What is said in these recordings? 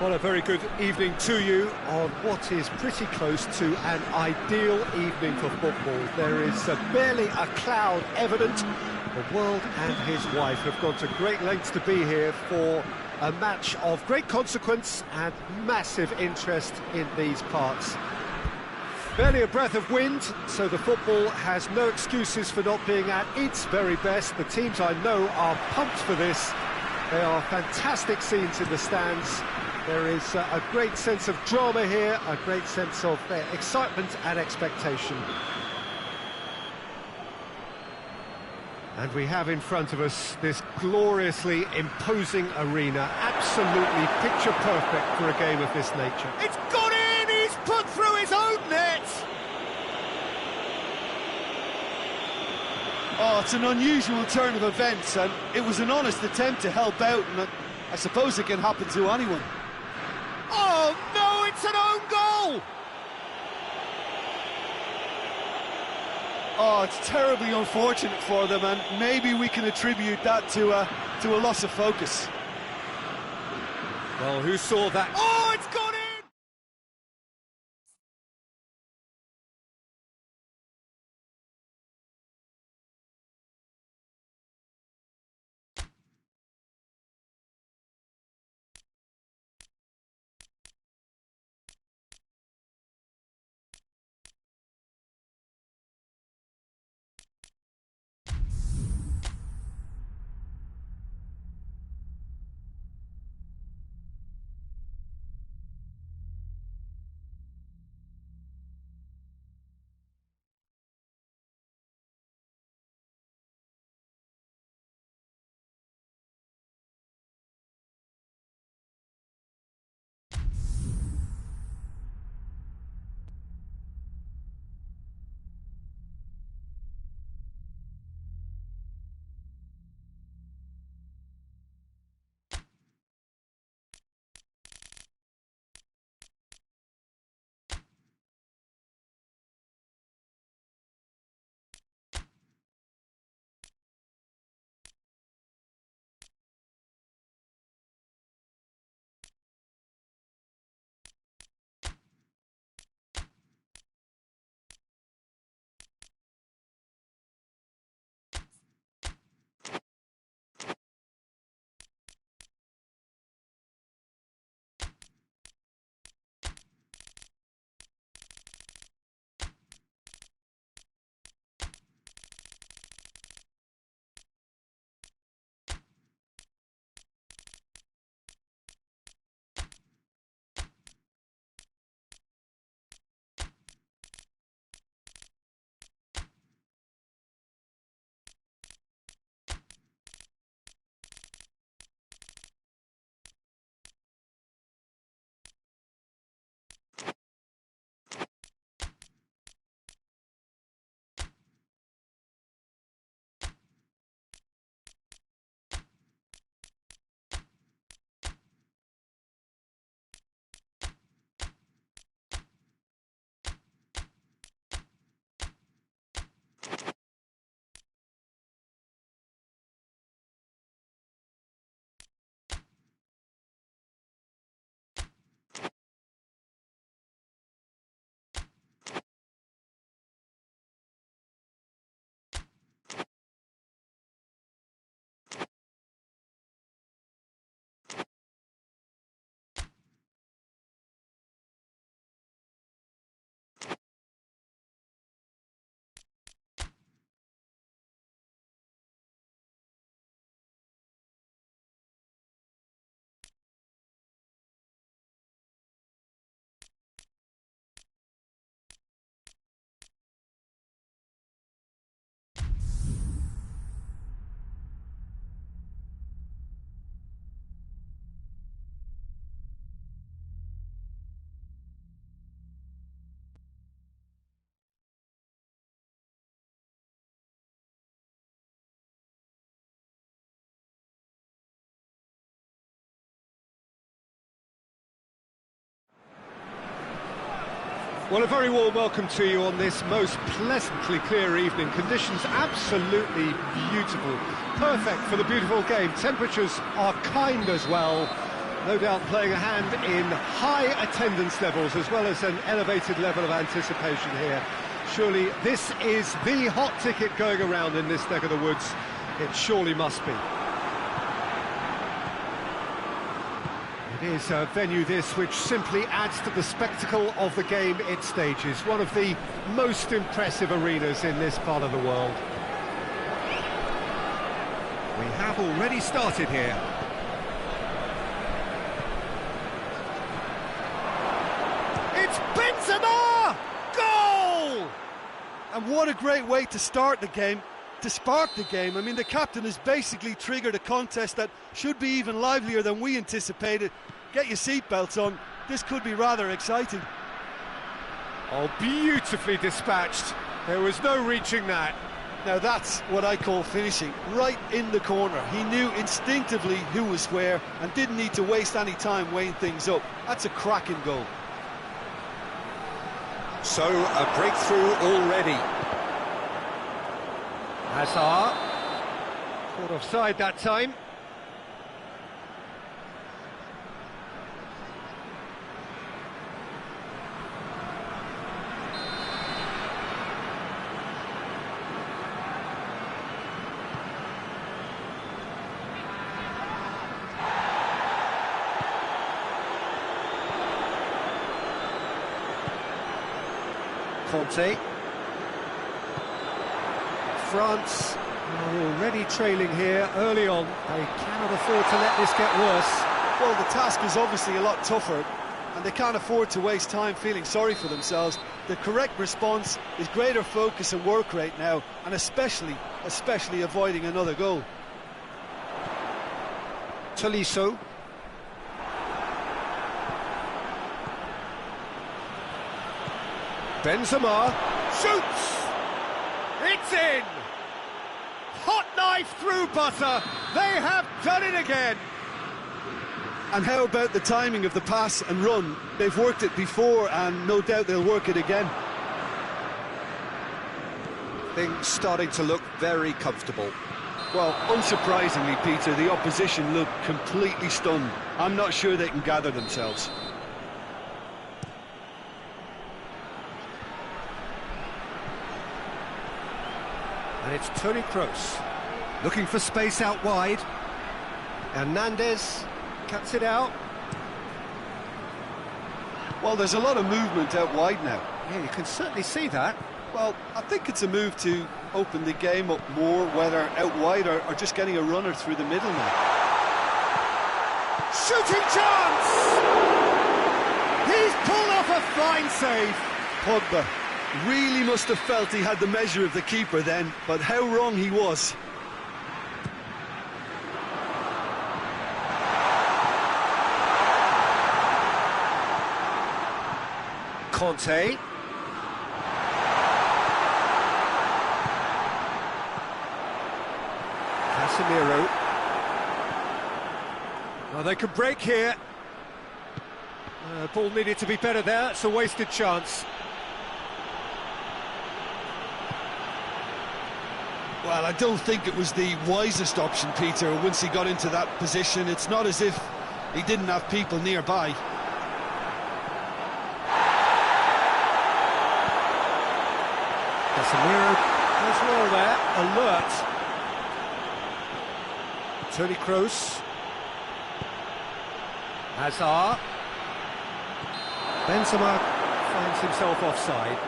Well, a very good evening to you on what is pretty close to an ideal evening for football. There is barely a cloud evident. The world and his wife have gone to great lengths to be here for a match of great consequence and massive interest in these parts. Barely a breath of wind, so the football has no excuses for not being at its very best. The teams I know are pumped for this. They are fantastic scenes in the stands. There is a great sense of drama here, a great sense of excitement and expectation. And we have in front of us this gloriously imposing arena, absolutely picture perfect for a game of this nature. It's gone in! He's put through his own net! Oh, it's an unusual turn of events, and it was an honest attempt to help out, and I suppose it can happen to anyone. Oh no, it's an own goal! Oh, it's terribly unfortunate for them, and maybe we can attribute that to a loss of focus. Well, who saw that? Oh, it's gone in! Well, a very warm welcome to you on this most pleasantly clear evening. Conditions absolutely beautiful. Perfect for the beautiful game. Temperatures are kind as well. No doubt playing a hand in high attendance levels as well as an elevated level of anticipation here. Surely this is the hot ticket going around in this neck of the woods. It surely must be. It is a venue this which simply adds to the spectacle of the game it stages. One of the most impressive arenas in this part of the world. We have already started here. It's Benzema! Goal! And what a great way to start the game, to spark the game. I mean, the captain has basically triggered a contest that should be even livelier than we anticipated. Get your seatbelts on, this could be rather exciting. Oh, beautifully dispatched. There was no reaching that. Now that's what I call finishing, right in the corner. He knew instinctively who was where and didn't need to waste any time weighing things up. That's a cracking goal. So, a breakthrough already. Hazard. Caught offside that time. Conte. France are already trailing here early on. They cannot afford to let this get worse. Well, the task is obviously a lot tougher, and they can't afford to waste time feeling sorry for themselves. The correct response is greater focus and work rate now, and especially avoiding another goal. Tolisso. Benzema shoots! It's in! Hot knife through butter! They have done it again! And how about the timing of the pass and run? They've worked it before and no doubt they'll work it again. Things starting to look very comfortable. Well, unsurprisingly, Peter, the opposition look completely stunned. I'm not sure they can gather themselves. And it's Toni Kroos, looking for space out wide. Hernandez cuts it out. Well, there's a lot of movement out wide now. Yeah, you can certainly see that. Well, I think it's a move to open the game up more, whether out wide or just getting a runner through the middle now. Shooting chance! He's pulled off a fine save. Pogba really must have felt he had the measure of the keeper then, but how wrong he was. Conte. Casemiro. Well, they could break here. Ball needed to be better there. It's a wasted chance. Well, I don't think it was the wisest option, Peter, once he got into that position. It's not as if he didn't have people nearby. Casemiro as well there, alert. Toni Kroos. Hazard. Benzema finds himself offside.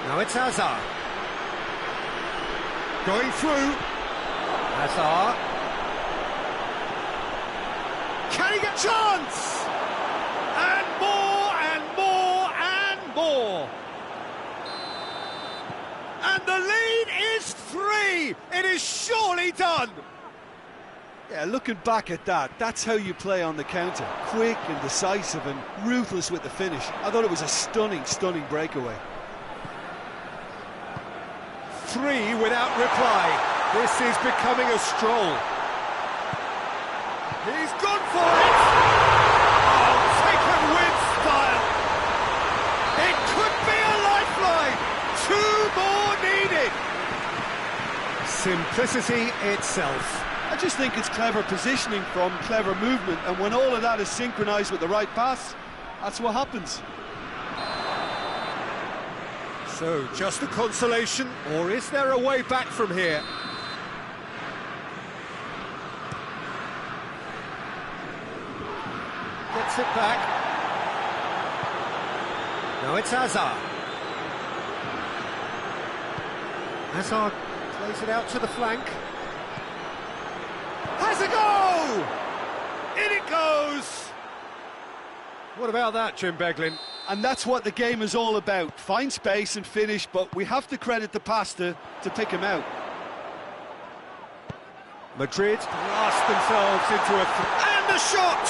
Now it's Hazard. Going through. Hazard. Can he get chance? And more and more and more. And the lead is 3. It is surely done. Yeah, looking back at that, that's how you play on the counter. Quick and decisive and ruthless with the finish. I thought it was a stunning, stunning breakaway. 3 without reply. This is becoming a stroll. He's gone for it! Oh, taken with style! It could be a lifeline! 2 more needed! Simplicity itself. I just think it's clever positioning from clever movement, and when all of that is synchronised with the right pass, that's what happens. So, just a consolation, or is there a way back from here? Gets it back. No, it's Hazard. Hazard plays it out to the flank. Has a go! In it goes! What about that, Jim Beglin? And that's what the game is all about. Find space and finish, but we have to credit the pass to pick him out. Madrid blast themselves into a... and the shot!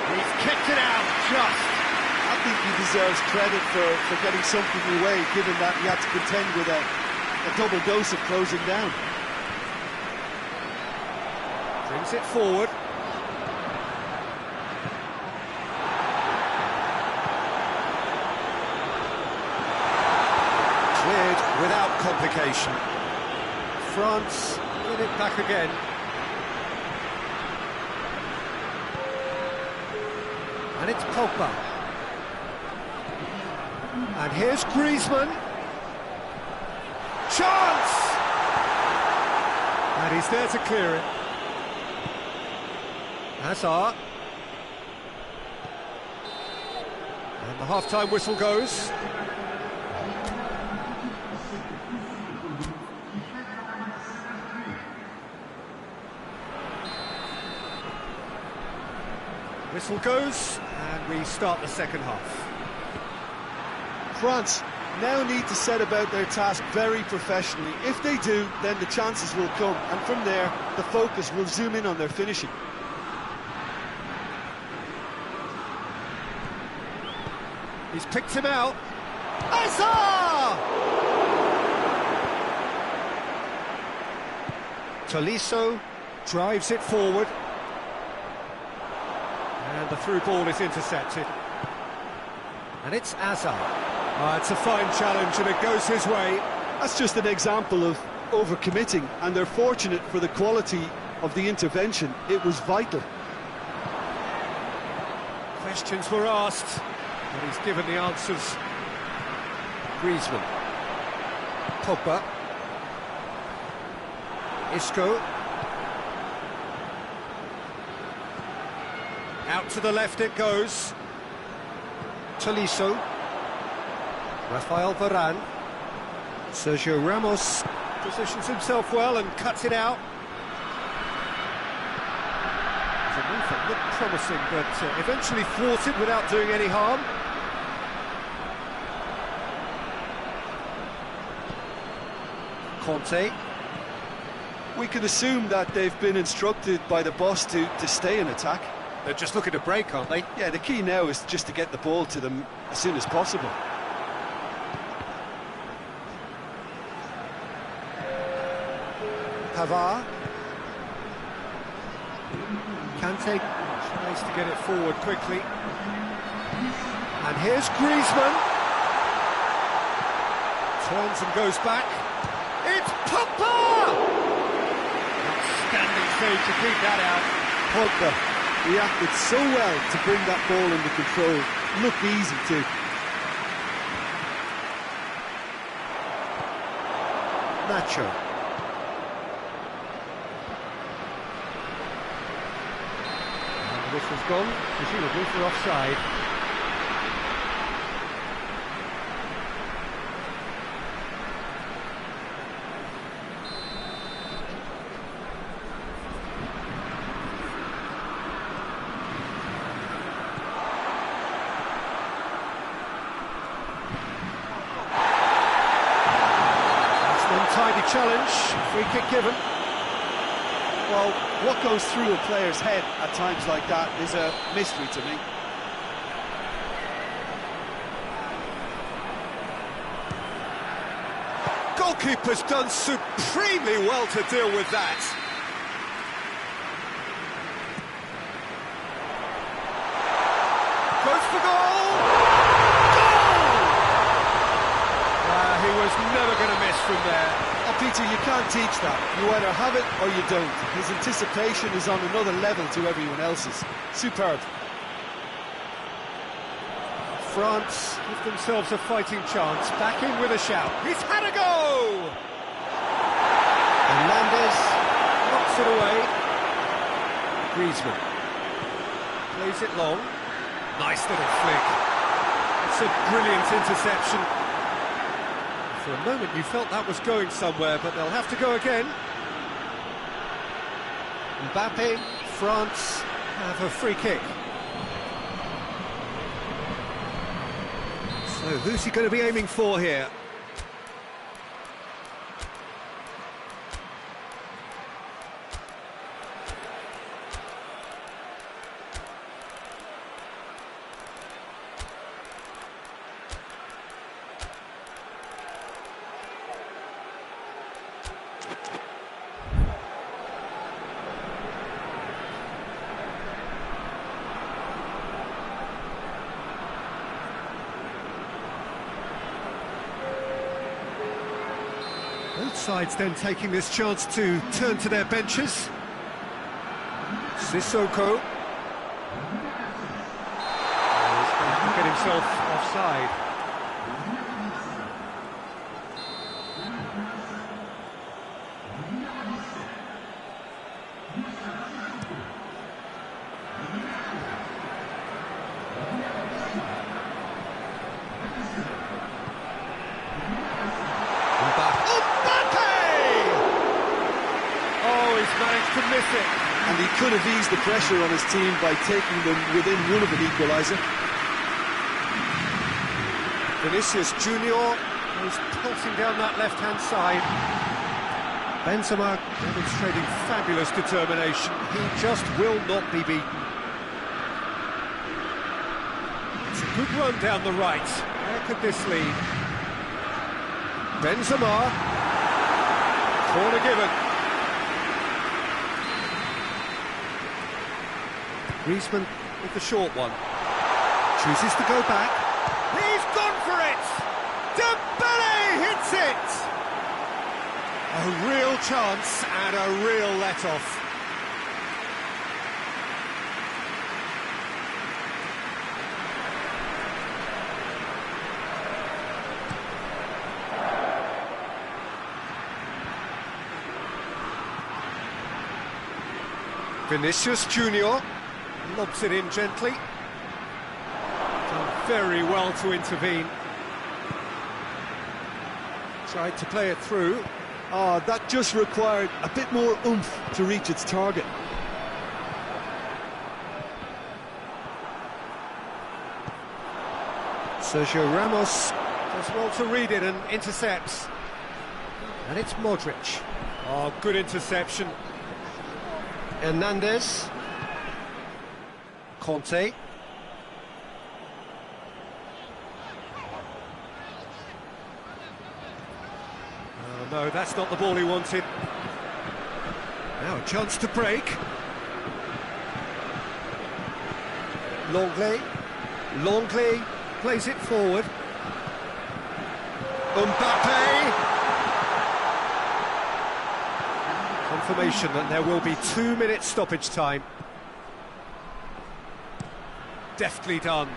He's kicked it out, just. I think he deserves credit for getting something away, given that he had to contend with a double dose of closing down. Brings it forward. Cleared without complication. France win it back again. And it's Pogba. And here's Griezmann. Chance! And he's there to clear it. Hazard. And the half-time whistle goes. Whistle goes, and we start the second half. France now need to set about their task very professionally. If they do, then the chances will come, and from there, the focus will zoom in on their finishing. He's picked him out. Hazard! Tolisso drives it forward. And the through ball is intercepted. And it's Hazard. It's a fine challenge and it goes his way. That's just an example of overcommitting, and they're fortunate for the quality of the intervention. It was vital. Questions were asked, and he's given the answers. Griezmann. Pogba. Isco. Out to the left it goes. Tolisso. Rafael Varane. Sergio Ramos positions himself well and cuts it out. The movement looked promising, but eventually thwarted without doing any harm. Conte. We can assume that they've been instructed by the boss to stay in attack. They're just looking to break, aren't they? Yeah, the key now is just to get the ball to them as soon as possible. Pavard. Kante tries to get it forward quickly. And here's Griezmann. Turns and goes back. It's Pogba! Outstanding save to keep that out. Pogba reacted so well to bring that ball under control. Looked easy too. Nacho. And the whistle's gone, presumably for offside. Tidy challenge, free kick given. Well, what goes through a player's head at times like that is a mystery to me. goalkeeper's done supremely well to deal with that. Goes for goal! Goal! He was never going to miss from there. Oh, Peter, you can't teach that. You either have it or you don't. His anticipation is on another level to everyone else's. Superb. France give themselves a fighting chance. Back in with a shout. He's had a go! Hernandez knocks it away. Griezmann plays it long. Nice little flick. It's a brilliant interception. For a moment you felt that was going somewhere, but they'll have to go again. Mbappe, France have a free kick. So who's he going to be aiming for here? Both sides then taking this chance to turn to their benches. Sissoko. He's going to get himself offside. Managed to miss it. And he could have eased the pressure on his team by taking them within one of an equaliser. Vinicius Junior is pulsing down that left-hand side. Benzema demonstrating fabulous determination. He just will not be beaten. It's a good run down the right. Where could this lead? Benzema. Corner given. Griezmann with the short one. Chooses to go back. He's gone for it! Dembele hits it! A real chance and a real let-off. Vinicius Junior lobs it in gently. Done very well to intervene. Tried to play it through. That just required a bit more oomph to reach its target. Sergio Ramos does well to read it and intercepts. And it's Modric. Oh, good interception. Hernandez. Conte. Oh no, that's not the ball he wanted. Now a chance to break. Longley plays it forward. Mbappe. Confirmation that there will be 2 minutes stoppage time. Deftly done.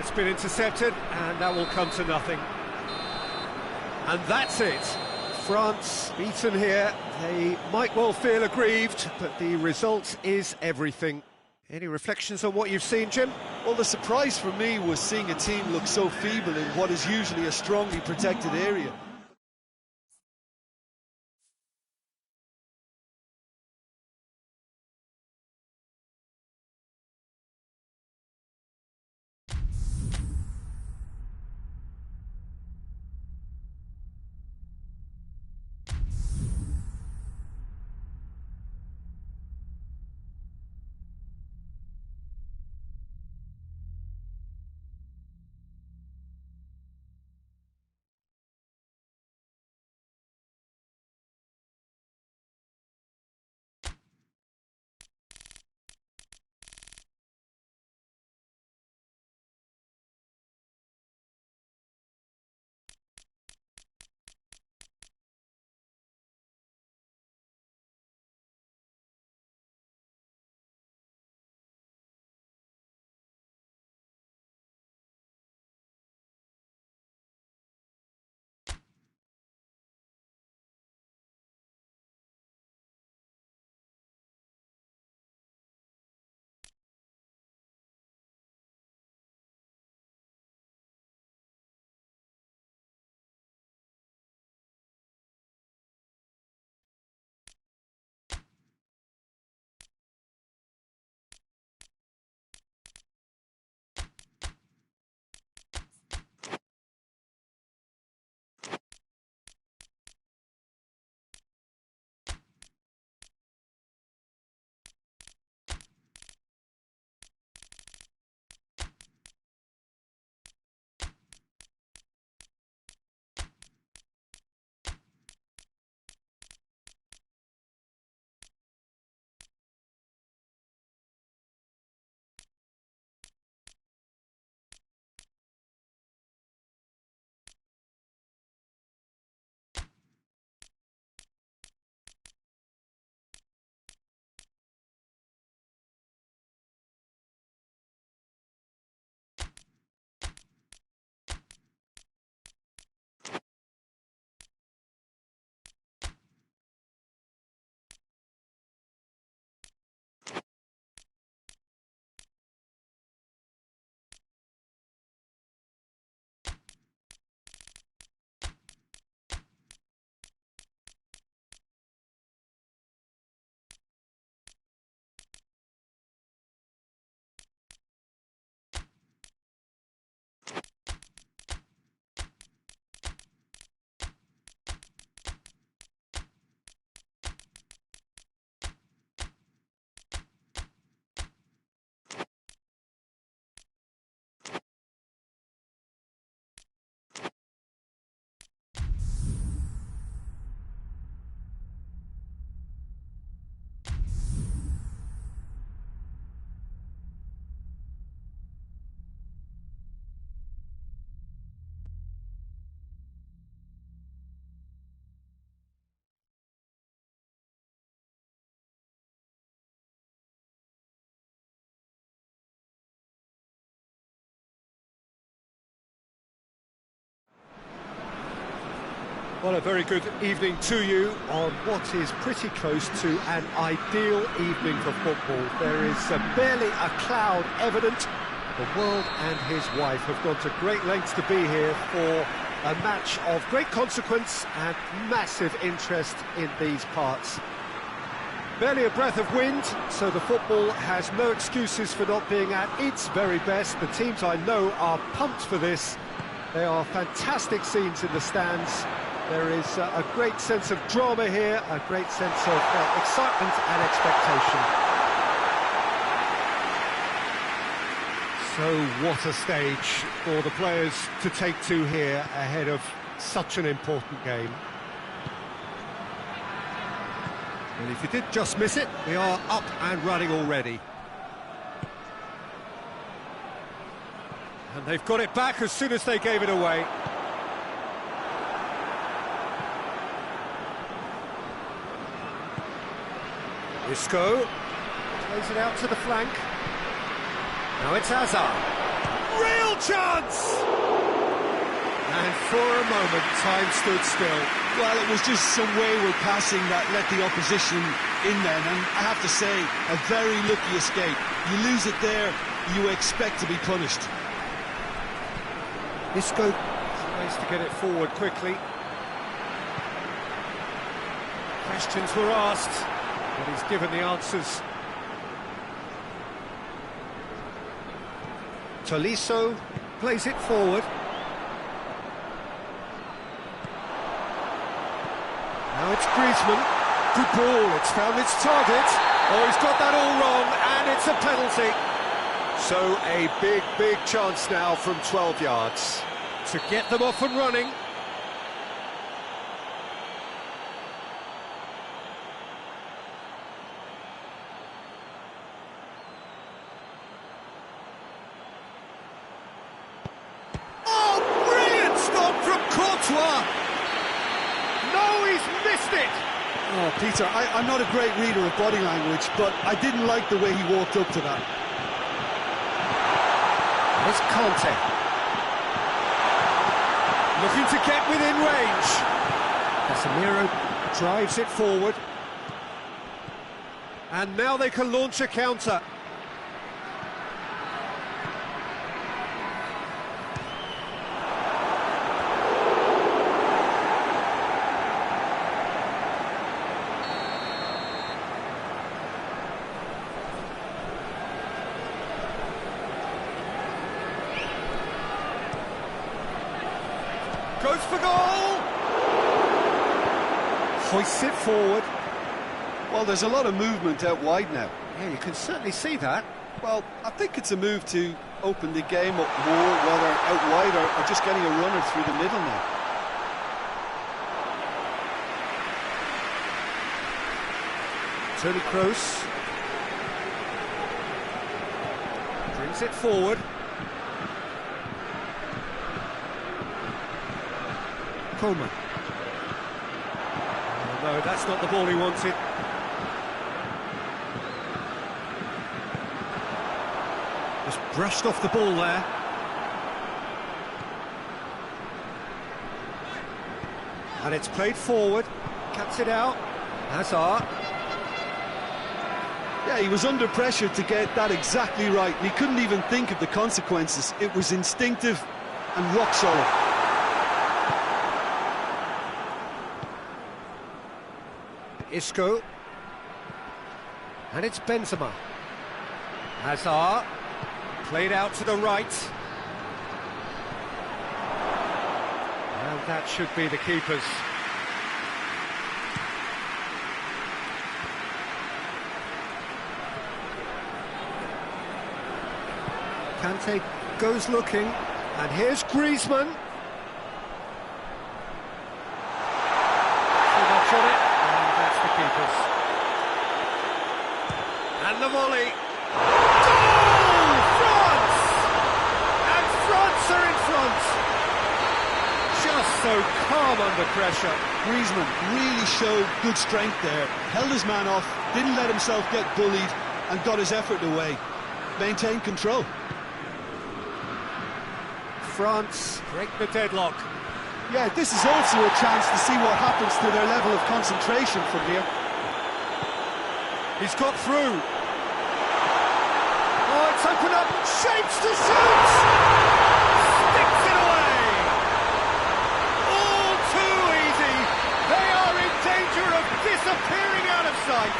It's been intercepted, and that will come to nothing. And that's it. France beaten here. They might well feel aggrieved, but the result is everything. Any reflections on what you've seen, Jim? Well, the surprise for me was seeing a team look so feeble in what is usually a strongly protected area. Well, a very good evening to you on what is pretty close to an ideal evening for football. There is barely a cloud evident. The world and his wife have gone to great lengths to be here for a match of great consequence and massive interest in these parts. Barely a breath of wind, so the football has no excuses for not being at its very best. The teams I know are pumped for this. There are fantastic scenes in the stands. There is a great sense of drama here, a great sense of excitement and expectation. So what a stage for the players to take to here ahead of such an important game. And if you did just miss it, we are up and running already. And they've got it back as soon as they gave it away. Isco plays it out to the flank. Now it's Hazard. Real chance! And for a moment, time stood still. Well, it was just some wayward passing that let the opposition in then, and I have to say, a very lucky escape. You lose it there, you expect to be punished. Isco tries to get it forward quickly. Questions were asked, but he's given the answers. Tolisso plays it forward. Now it's Griezmann. Good ball, it's found its target. Oh, he's got that all wrong, and it's a penalty. So a big chance now from 12 yards to get them off and running. Oh, brilliant stop from Courtois! No, he's missed it! Oh, Peter, I'm not a great reader of body language, but I didn't like the way he walked up to that. It's Conte. Looking to get within range. Casemiro drives it forward. And now they can launch a counter. Goes for goal! Hoists it forward. Well, there's a lot of movement out wide now. Yeah, you can certainly see that. Well, I think it's a move to open the game up more, whether out wide or just getting a runner through the middle now. Toni Kroos brings it forward. Coleman. Oh, no, that's not the ball he wanted. Just brushed off the ball there. And it's played forward. Cuts it out. Hazard. Yeah, he was under pressure to get that exactly right. He couldn't even think of the consequences. It was instinctive and rock solid. Isco. And it's Benzema. Hazard. Played out to the right. And that should be the keeper's. Kante goes looking. And here's Griezmann. Too much on it. And that's the keeper's. And the volley. Goal! France! And France are in front. Just so calm under pressure. Griezmann really showed good strength there. Held his man off, didn't let himself get bullied, and got his effort away. Maintained control. France break the deadlock. Yeah, this is also a chance to see what happens to their level of concentration from here. He's got through. Oh, it's opened up. Shapes to shoot! Sticks it away! All too easy. They are in danger of disappearing out of sight.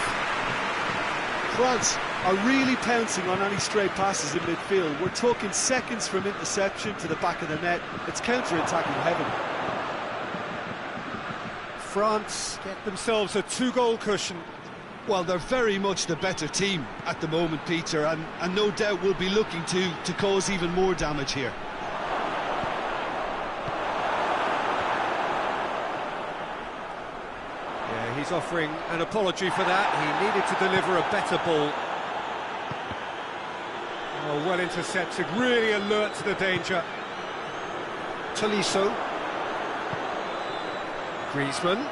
France are really pouncing on any stray passes in midfield. We're talking seconds from interception to the back of the net. It's counter-attacking heaven. France get themselves a 2-goal cushion. Well, they're very much the better team at the moment, Peter, and no doubt will be looking to cause even more damage here. Yeah, he's offering an apology for that. He needed to deliver a better ball. Oh, well intercepted, really alert to the danger. Tolisso. Griezmann.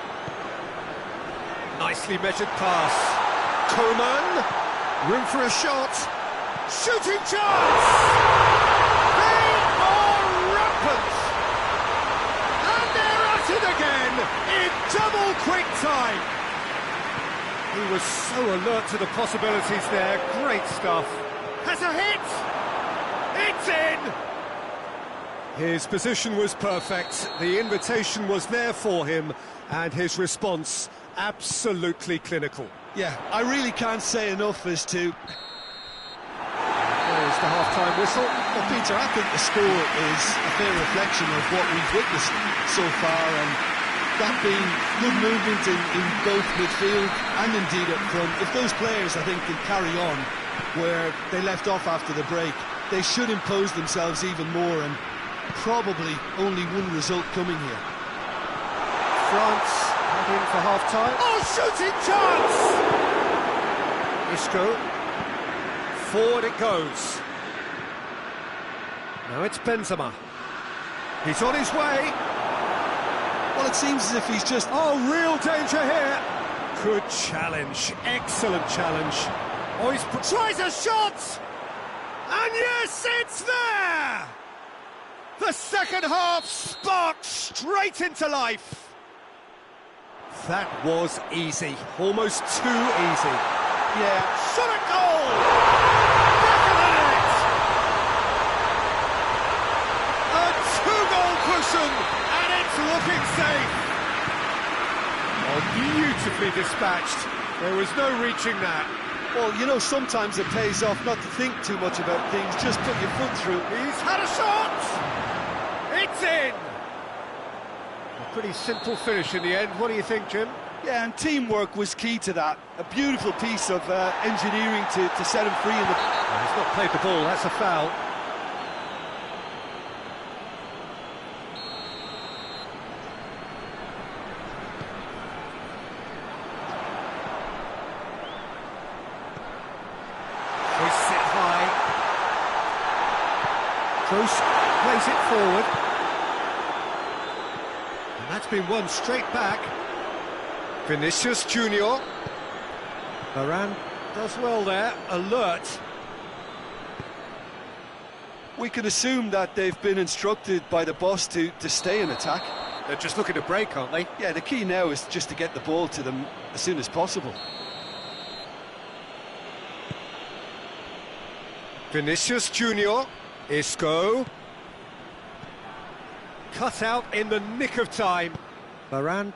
Nicely measured pass. Coman. Room for a shot. Shooting chance! They are rampant! And they're at it again in double quick time. He was so alert to the possibilities there. Great stuff. Has a hit! It's in! His position was perfect. The invitation was there for him, and his response absolutely clinical. Yeah, I really can't say enough as to... There's the half-time whistle. Well, Peter, I think the score is a fair reflection of what we've witnessed so far, and that being good movement in both midfield and indeed up front. If those players, I think, can carry on where they left off after the break, they should impose themselves even more, and probably only one result coming here. France heading for half-time. Oh, shooting chance! Isco. Forward it goes. Now it's Benzema. He's on his way. Well, it seems as if he's just... Oh, real danger here. Good challenge. Excellent challenge. Oh, he tries a shot! And yes, it's there! The second half sparked straight into life. That was easy. Almost too easy. Yeah. Shot a goal! Back of the net! A 2-goal cushion, and it's looking safe. Oh, beautifully dispatched. There was no reaching that. Well, you know, sometimes it pays off not to think too much about things, just put your foot through. He's had a shot! It's in! A pretty simple finish in the end. What do you think, Jim? Yeah, and teamwork was key to that. A beautiful piece of engineering to set him free in the... Well, he's not played the ball, that's a foul. Close, plays it forward. And that's been won straight back. Vinicius Junior. Varane does well there, alert. We can assume that they've been instructed by the boss to stay in attack. They're just looking to break, aren't they? Yeah, the key now is just to get the ball to them as soon as possible. Vinicius Junior. Isco. Cut out in the nick of time. Varane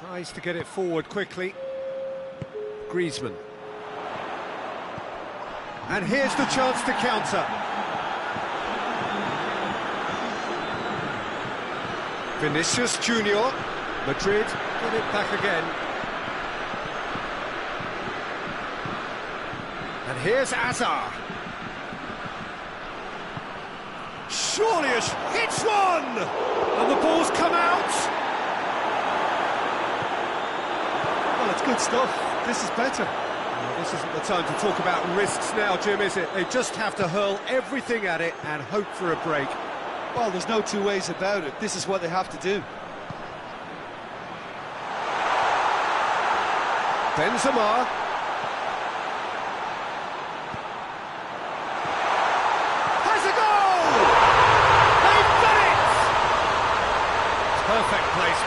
tries to get it forward quickly. Griezmann. And here's the chance to counter. Vinicius Junior. Madrid get it back again. And here's Hazard. Surely hits one! And the ball's come out! Well, it's good stuff. This is better. Well, this isn't the time to talk about risks now, Jim, is it? They just have to hurl everything at it and hope for a break. Well, there's no two ways about it. This is what they have to do. Benzema. Has a goal! They've done it! Perfect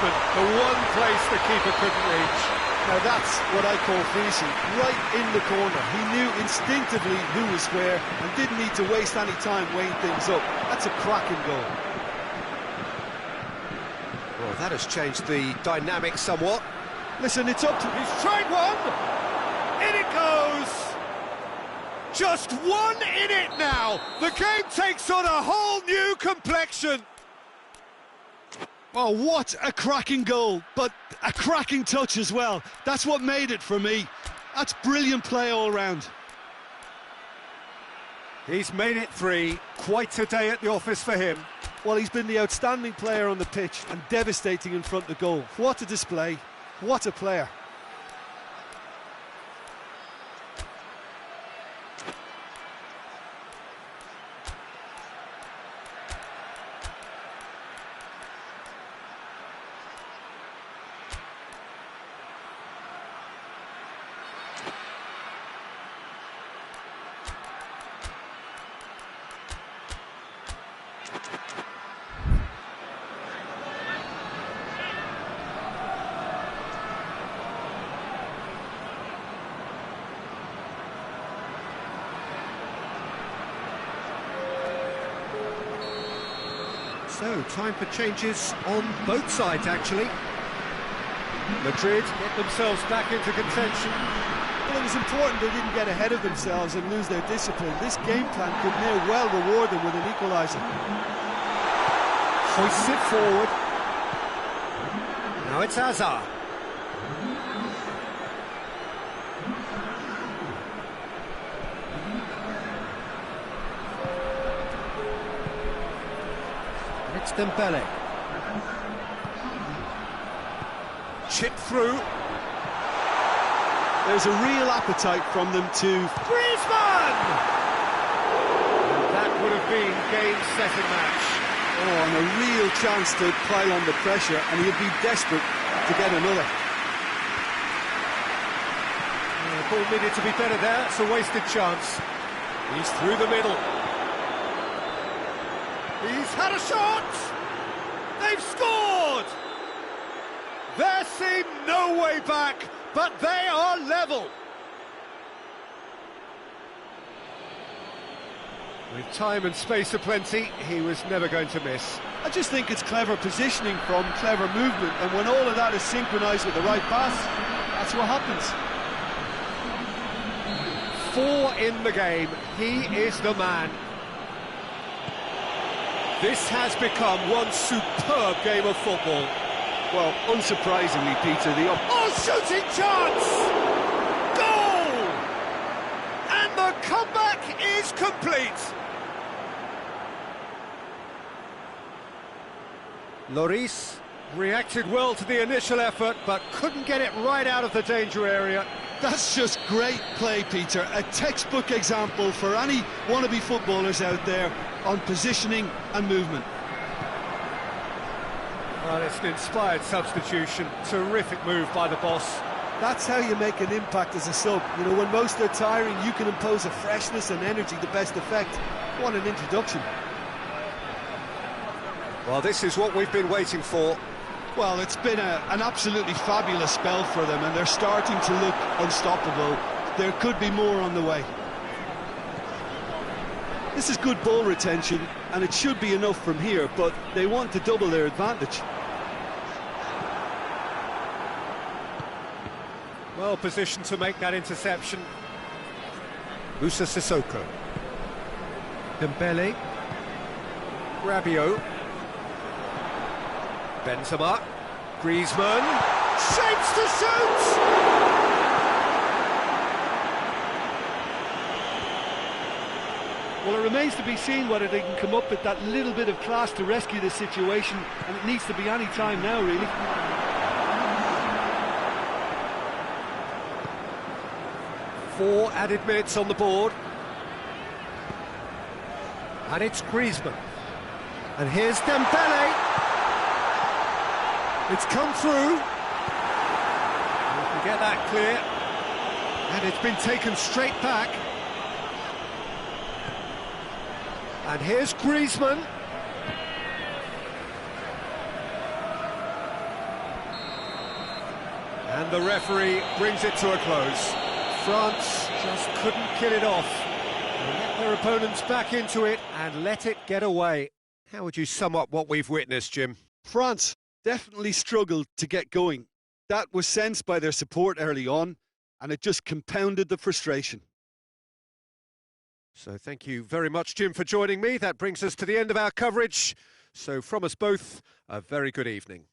placement, the one place the keeper couldn't reach. Now that's what I call finishing, right in the corner. He knew instinctively who was where and didn't need to waste any time weighing things up. That's a cracking goal. Well, that has changed the dynamic somewhat. Listen, it's up to... He's tried one! In it goes! Just one in it now! The game takes on a whole new complexion! Oh, what a cracking goal, but a cracking touch as well. That's what made it for me. That's brilliant play all round. He's made it 3. Quite a day at the office for him. Well, he's been the outstanding player on the pitch and devastating in front of goal. What a display. What a player. So, time for changes on both sides, actually. Madrid get themselves back into contention. Well, it was important they didn't get ahead of themselves and lose their discipline. This game plan could now well reward them with an equaliser. Hoists it forward. Now it's Hazard. It's Dembele. Chip through. There's a real appetite from them to... Griezmann! That would have been game, set and match. Oh, and a real chance to pile on the pressure, and he'd be desperate to get another. Ball needed to be better there, it's a wasted chance. He's through the middle. He's had a shot! They've scored! There seemed no way back, but they are level. With time and space aplenty, he was never going to miss. I just think it's clever positioning from clever movement, and when all of that is synchronised with the right pass, that's what happens. 4 in the game, he is the man. This has become one superb game of football. Well, unsurprisingly, Peter, shooting chance! Goal! And the comeback is complete. Lloris reacted well to the initial effort, but couldn't get it right out of the danger area. That's just great play, Peter. A textbook example for any wannabe footballers out there on positioning and movement. Well, it's an inspired substitution. Terrific move by the boss. That's how you make an impact as a sub. You know, when most are tiring, you can impose a freshness and energy to best effect. What an introduction. Well, this is what we've been waiting for. Well, it's been an absolutely fabulous spell for them, and they're starting to look unstoppable. There could be more on the way. This is good ball retention, and it should be enough from here, but they want to double their advantage. Well positioned to make that interception. Musa Sissoko. Dembele. Rabiot. Benzema. Griezmann. Shapes to shoot! Well, it remains to be seen whether they can come up with that little bit of class to rescue the situation, and it needs to be any time now, really. Four added minutes on the board. And it's Griezmann. And here's Dembele. It's come through. We can get that clear. And it's been taken straight back. And here's Griezmann. And the referee brings it to a close. France just couldn't kill it off. They let their opponents back into it and let it get away. How would you sum up what we've witnessed, Jim? France definitely struggled to get going. That was sensed by their support early on, and it just compounded the frustration. So thank you very much, Jim, for joining me. That brings us to the end of our coverage. So from us both, a very good evening.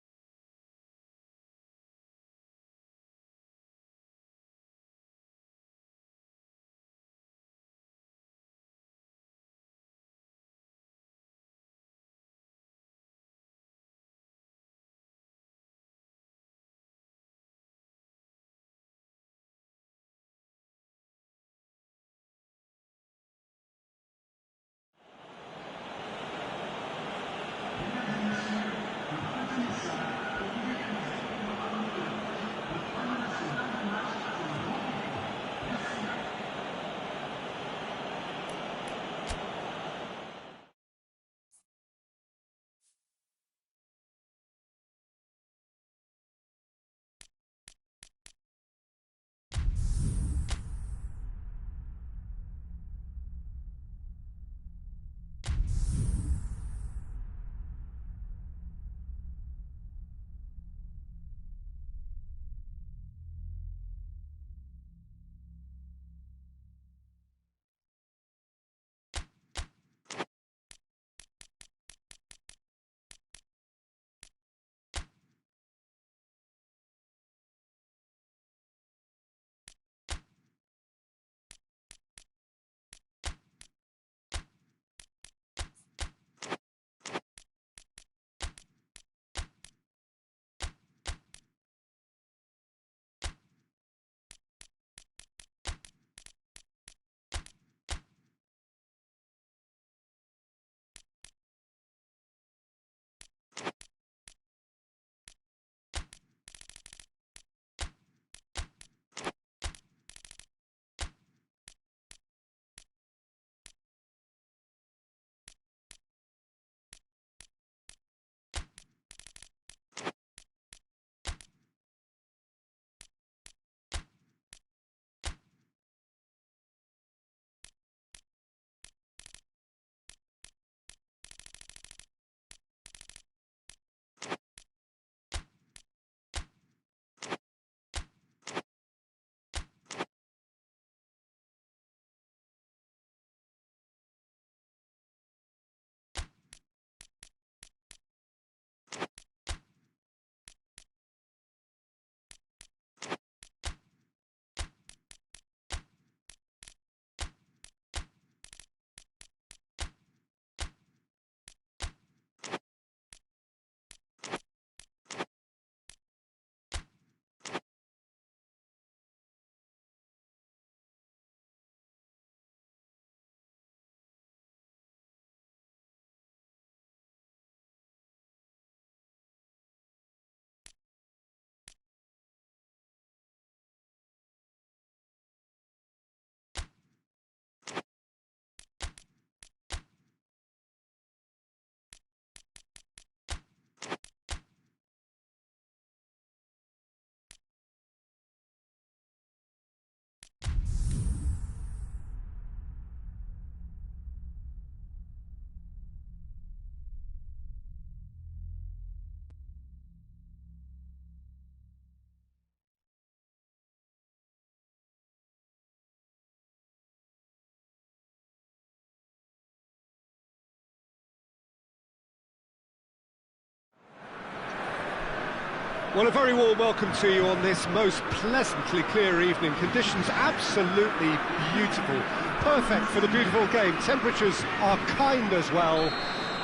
Well, a very warm welcome to you on this most pleasantly clear evening. Conditions absolutely beautiful. Perfect for the beautiful game. Temperatures are kind as well.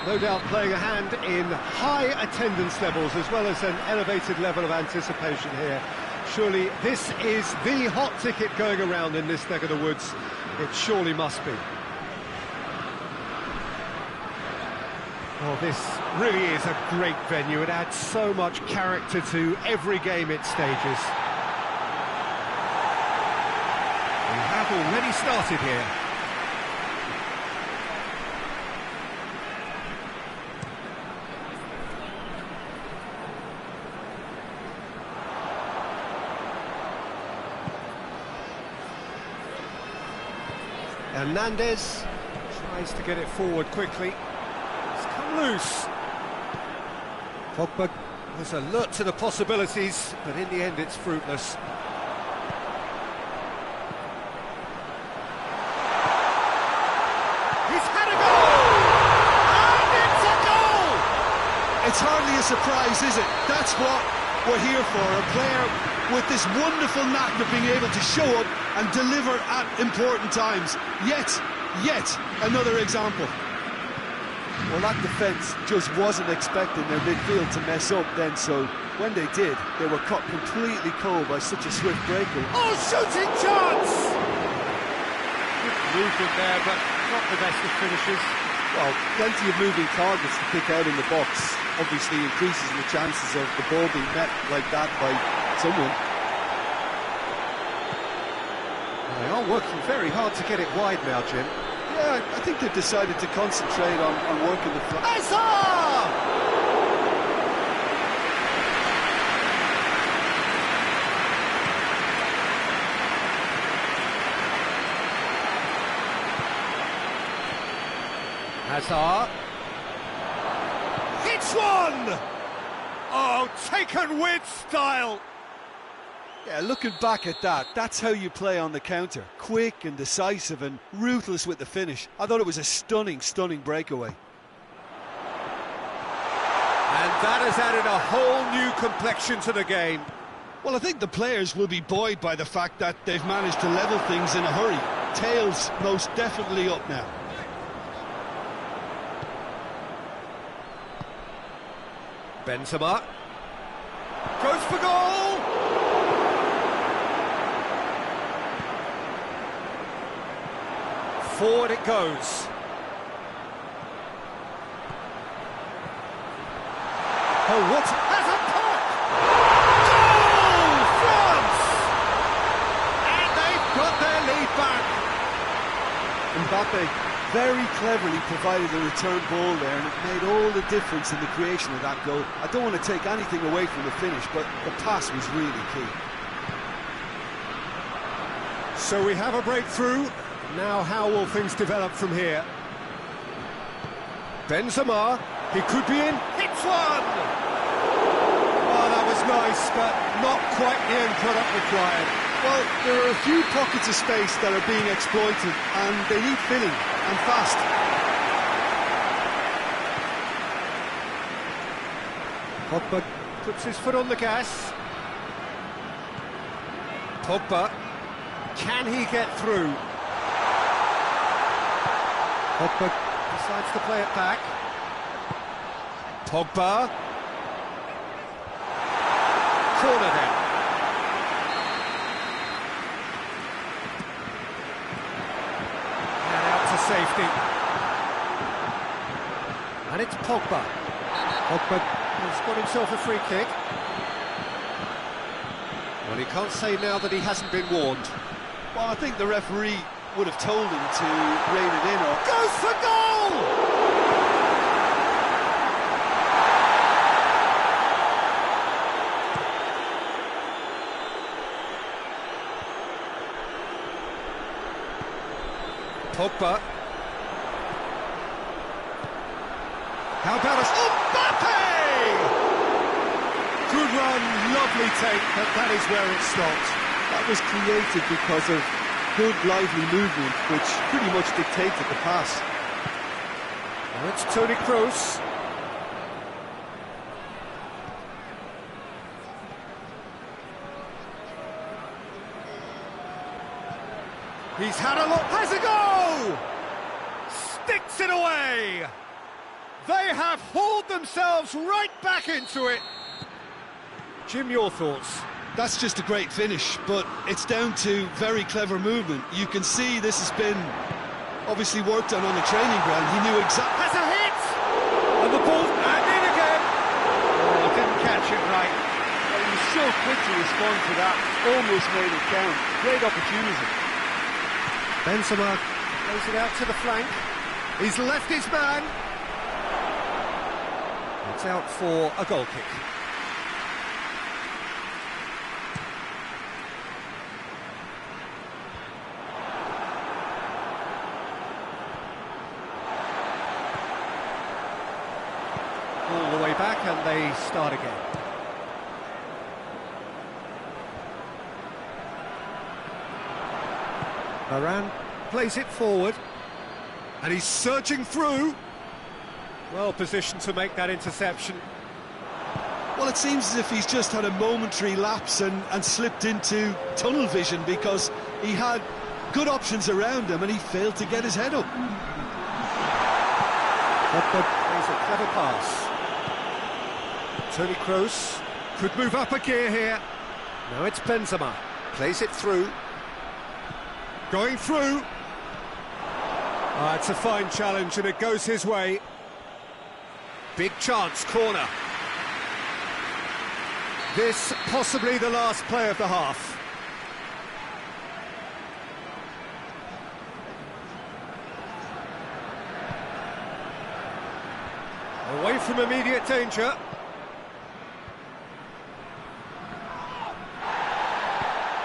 No doubt playing a hand in high attendance levels as well as an elevated level of anticipation here. Surely this is the hot ticket going around in this neck of the woods. It surely must be. Well, this really is a great venue. It adds so much character to every game it stages. We have already started here. Hernandez tries to get it forward quickly. It's come loose. Pogba was alert to the possibilities, but in the end it's fruitless. He's had a goal! And it's a goal! It's hardly a surprise, is it? That's what we're here for, a player with this wonderful knack of being able to show up and deliver at important times. Yet another example. Well, that defence just wasn't expecting their midfield to mess up then, so when they did, they were caught completely cold by such a swift breakaway. Oh, shooting chance! Good movement there, but not the best of finishes. Well, plenty of moving targets to pick out in the box. Obviously increases the chances of the ball being met like that by someone. They are working very hard to get it wide now, Jim. Yeah, I think they've decided to concentrate on working the flank. Hazard! Hazard. Hits one! Oh, taken with style! Yeah, looking back at that, that's how you play on the counter. Quick and decisive and ruthless with the finish. I thought it was a stunning breakaway. And that has added a whole new complexion to the game. Well, I think the players will be buoyed by the fact that they've managed to level things in a hurry. Tails most definitely up now. Benzema goes for goal! Forward it goes. Oh, what has a pop! Goal, France! And they've got their lead back. Mbappe very cleverly provided the return ball there, and it made all the difference in the creation of that goal. I don't want to take anything away from the finish, but the pass was really key. So we have a breakthrough. Now how will things develop from here? Benzema, he could be in. Hits one! Oh, that was nice, but not quite the end product required. Well, there are a few pockets of space that are being exploited, and they need filling, and fast. Pogba puts his foot on the gas. Pogba, can he get through? Pogba decides to play it back. Pogba. Corner then. And out to safety. And it's Pogba. Pogba has got himself a free kick. Well, he can't say now that he hasn't been warned. Well, I think the referee would have told him to rein it in, or... Goes for goal! Pogba. How about us? Mbappe! Good run, lovely take, but that is where it stopped. That was created because of good, lively movement, which pretty much dictated the pass. Now it's Toni Kroos. He's had a look, has a go! Sticks it away! They have hauled themselves right back into it. Jim, your thoughts? That's just a great finish, but it's down to very clever movement. You can see this has been obviously worked on the training ground. He knew exactly... Has a hit! And the ball, and in again! Oh, didn't catch it right. But he was so quick to respond to that, almost made it count. Great opportunity. Benzema plays it out to the flank. He's left his man. It's out for a goal kick. and they start again. Varane plays it forward, and he's surging through. Well positioned to make that interception. Well, it seems as if he's just had a momentary lapse and slipped into tunnel vision, because he had good options around him and he failed to get his head up. There's a clever pass. Toni Kroos could move up a gear here. Now it's Benzema. Plays it through. Going through. It's a fine challenge and it goes his way. Big chance, corner. This possibly the last play of the half. Away from immediate danger.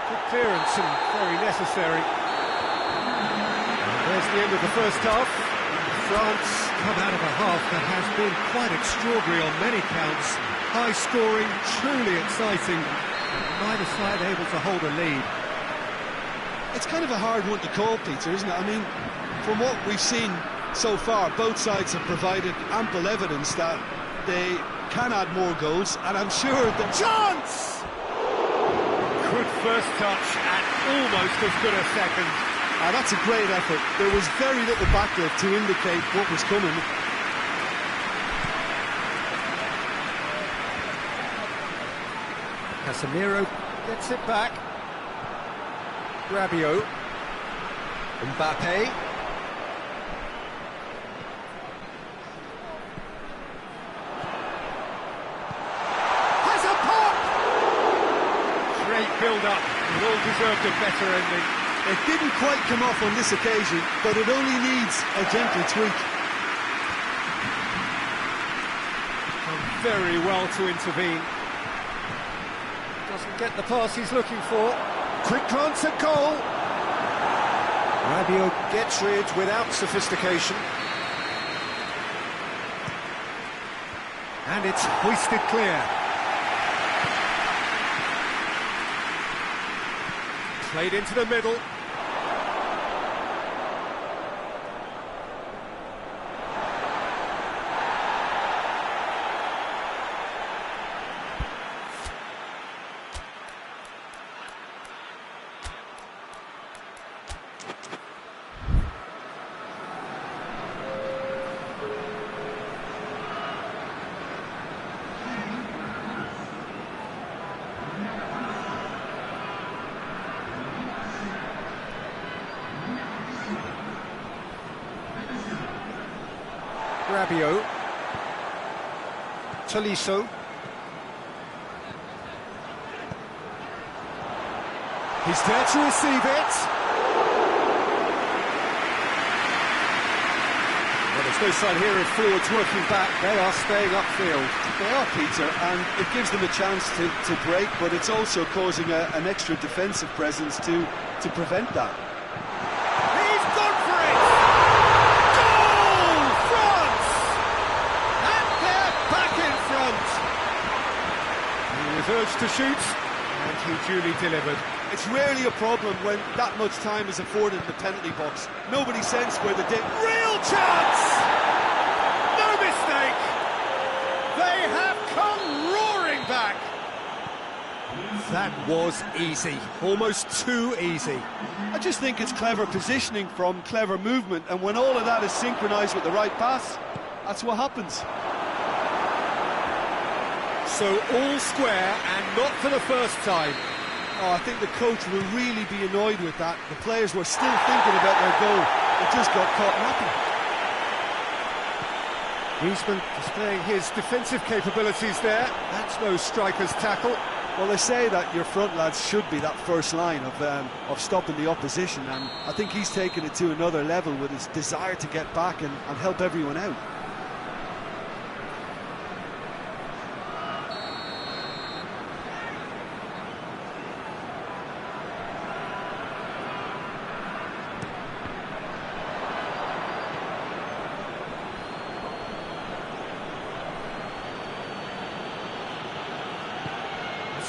Good clearance and very necessary. And there's the end of the first half. France come out of a half that has been quite extraordinary on many counts. High scoring, truly exciting. Neither side able to hold a lead. It's kind of a hard one to call, Peter, isn't it? I mean, from what we've seen so far, both sides have provided ample evidence that they can add more goals, and I'm sure that... Chance! Good first touch and almost as good a second. That's a great effort. There was very little backlift to indicate what was coming. Casemiro gets it back. Rabiot. Mbappe. Has a pop! Great build-up. It all deserved a better ending. It didn't quite come off on this occasion, but it only needs a gentle tweak. Done very well to intervene. Doesn't get the pass he's looking for. Quick glance at goal. Rabiot gets rid without sophistication. And it's hoisted clear. Played into the middle. Rabiot. Tolisso. He's there to receive it. Well, there's no sign here of forwards working back. They are staying upfield. They are, Peter, and it gives them a chance to break, but it's also causing an extra defensive presence to prevent that. He's gone for it! Goal! France! And they're back in front! He was urged to shoot, and he duly delivered. It's rarely a problem when that much time is afforded in the penalty box. Nobody sensed where the Real chance! No mistake! They have come roaring back! That was easy, almost too easy. I just think it's clever positioning from clever movement, and when all of that is synchronised with the right pass, that's what happens. So all square, and not for the first time. Oh, I think the coach will really be annoyed with that. The players were still thinking about their goal. It just got caught napping. Griezmann displaying his defensive capabilities there. That's no striker's tackle. Well, they say that your front lads should be that first line of stopping the opposition, and I think he's taken it to another level with his desire to get back and help everyone out.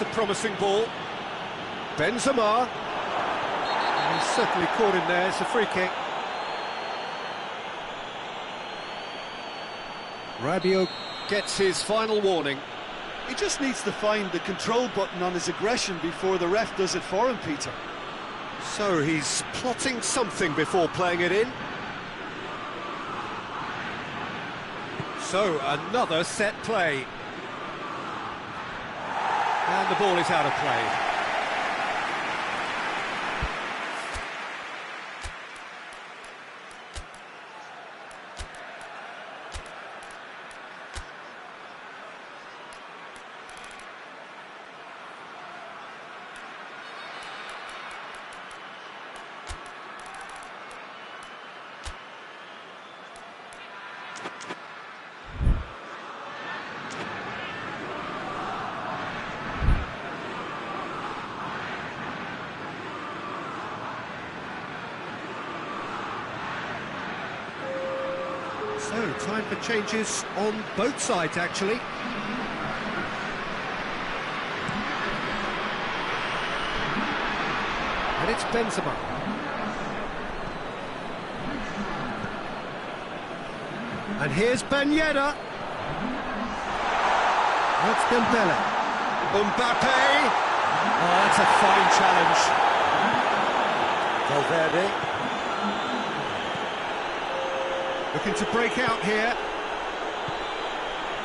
That's a promising ball. Benzema. And he's certainly caught him there. It's a free kick. Rabiot gets his final warning. He just needs to find the control button on his aggression before the ref does it for him, Peter. So he's plotting something before playing it in. So another set play. And the ball is out of play. So, time for changes on both sides, actually. And it's Benzema. And here's Ben Yedder. That's Dembele. Mbappe. Oh, that's a fine challenge. Valverde. Looking to break out here.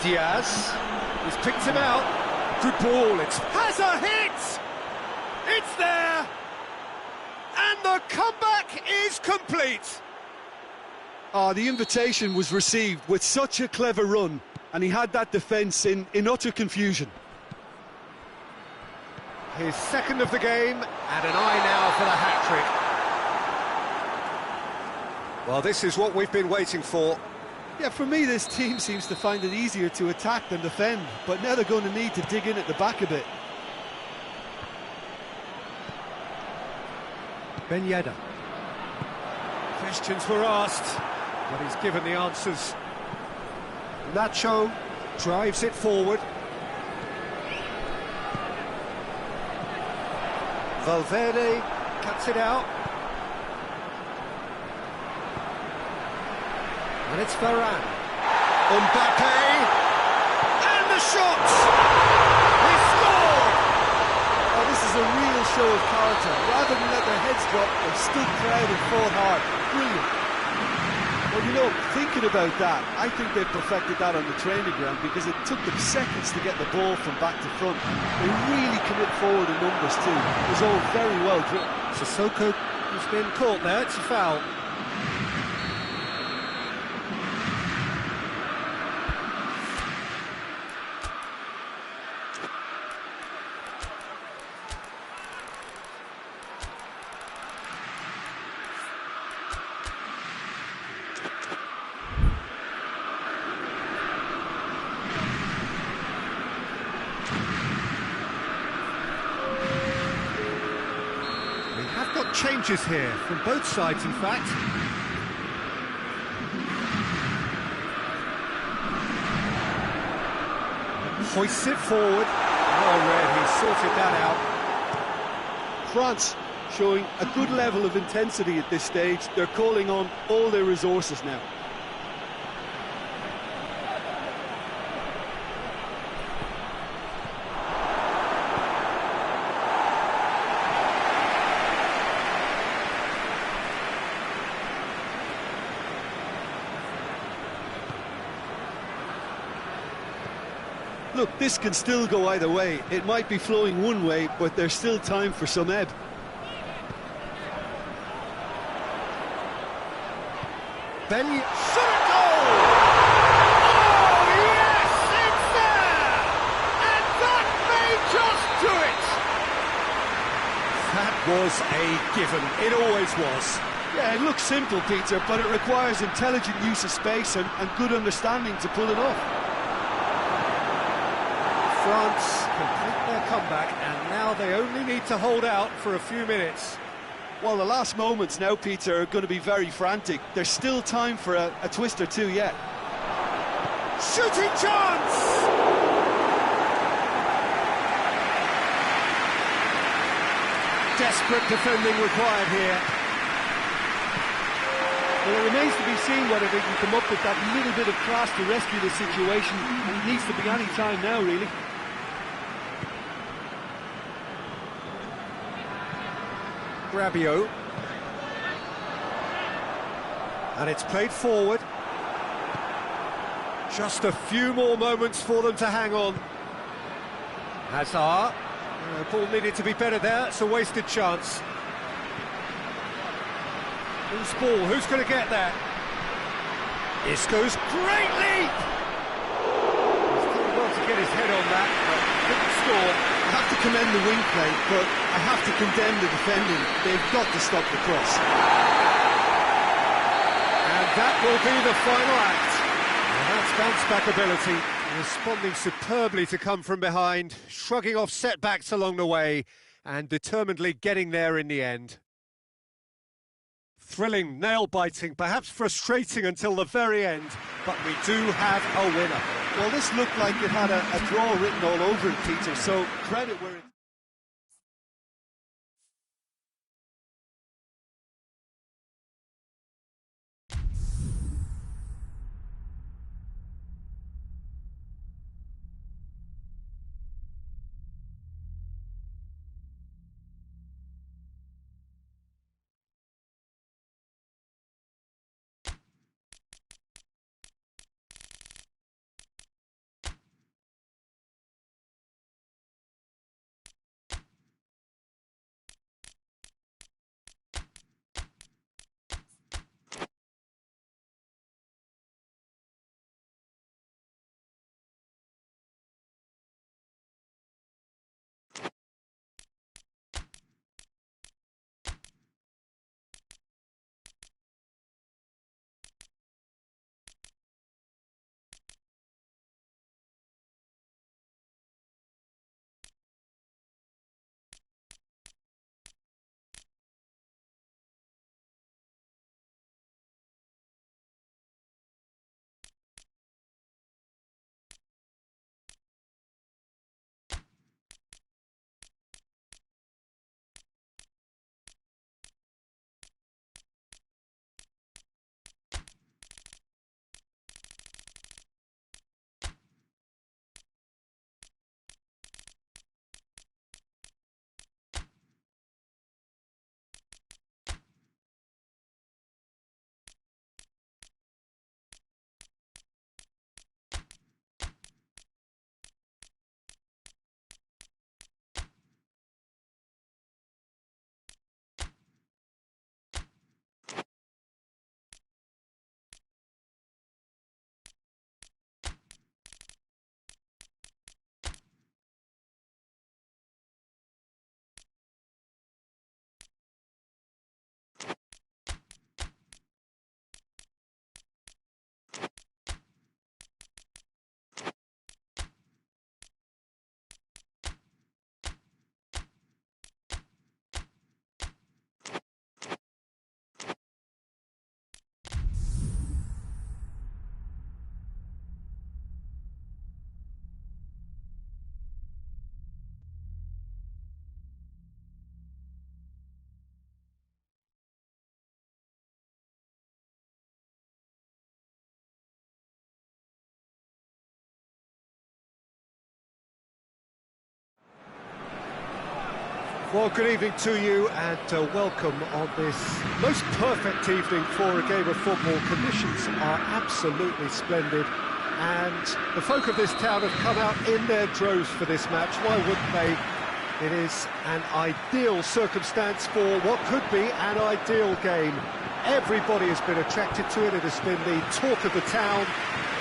Diaz. He's picked him out. Good ball. Has a hit! It's there! And the comeback is complete! Oh, the invitation was received with such a clever run, and he had that defence in utter confusion. His second of the game, and an eye now for the hat-trick. Well, this is what we've been waiting for. Yeah, for me, this team seems to find it easier to attack than defend, but now they're going to need to dig in at the back a bit. Ben Yedder. Questions were asked, but he's given the answers. Nacho drives it forward. Valverde cuts it out. And it's Varane. Mbappe. And the shot! He scored! Oh, this is a real show of character. Rather than let their heads drop, they stood proud and fought hard. Brilliant. Well, you know, thinking about that, I think they perfected that on the training ground because it took them seconds to get the ball from back to front. They really commit forward in numbers too. It was all very well driven. Sissoko has been caught there. It's a foul. Changes here from both sides, in fact. Hoists it forward. Well read, he sorted that out. France showing a good level of intensity at this stage. They're calling on all their resources now. Look, this can still go either way. It might be flowing one way, but there's still time for some ebb. Ben, shot a goal! Oh, yes, it's there! And that may just do it! That was a given. It always was. Yeah, it looks simple, Peter, but it requires intelligent use of space and good understanding to pull it off. France complete their comeback, and now they only need to hold out for a few minutes. Well, the last moments now, Peter, are going to be very frantic. There's still time for a twist or two yet. Shooting chance! Desperate defending required here. Well, it remains to be seen whether they can come up with that little bit of class to rescue the situation, and it needs to be any time now, really. Rabiot. And it's played forward. Just a few more moments for them to hang on. Hazard. Ball needed to be better there, it's a wasted chance. Who's ball? Who's going to get there? Isco's great leap! He's done well to get his head on that, but couldn't score. I have to commend the wing play, but I have to condemn the defending. They've got to stop the cross. And that will be the final act. And that's bounce-back ability, responding superbly to come from behind, shrugging off setbacks along the way, and determinedly getting there in the end. Thrilling, nail-biting, perhaps frustrating until the very end, but we do have a winner. Well, this looked like it had a draw written all over it, Peter, so credit where it... Well, good evening to you and welcome on this most perfect evening for a game of football. Conditions are absolutely splendid and the folk of this town have come out in their droves for this match. Why wouldn't they? It is an ideal circumstance for what could be an ideal game. Everybody has been attracted to it. It has been the talk of the town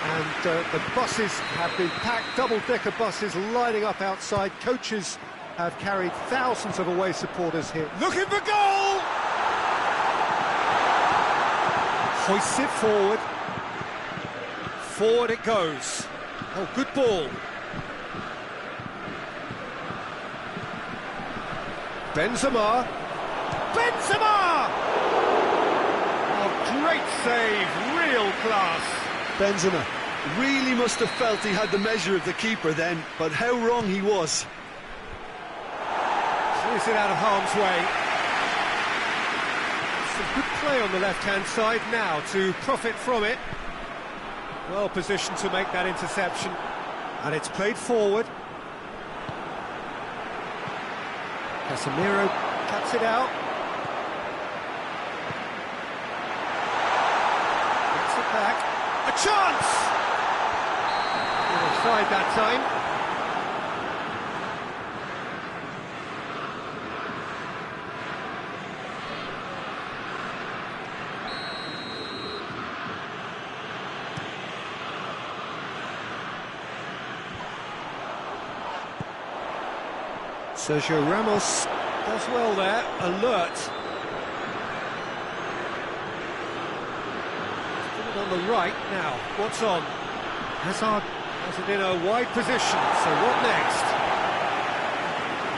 and the buses have been packed, double-decker buses lining up outside. Coaches have carried thousands of away supporters here. Looking for goal! Hoists it forward. Forward it goes. Oh, good ball. Benzema. Benzema! Oh, great save, real class. Benzema really must have felt he had the measure of the keeper then, but how wrong he was. Is it out of harm's way? Some good play on the left-hand side now to profit from it. Well positioned to make that interception. And it's played forward. Casemiro cuts it out. Gets it back. A chance! Offside that time. Sergio Ramos does well there, alert. Put it on the right now, what's on? Hazard has it in a wide position, so what next?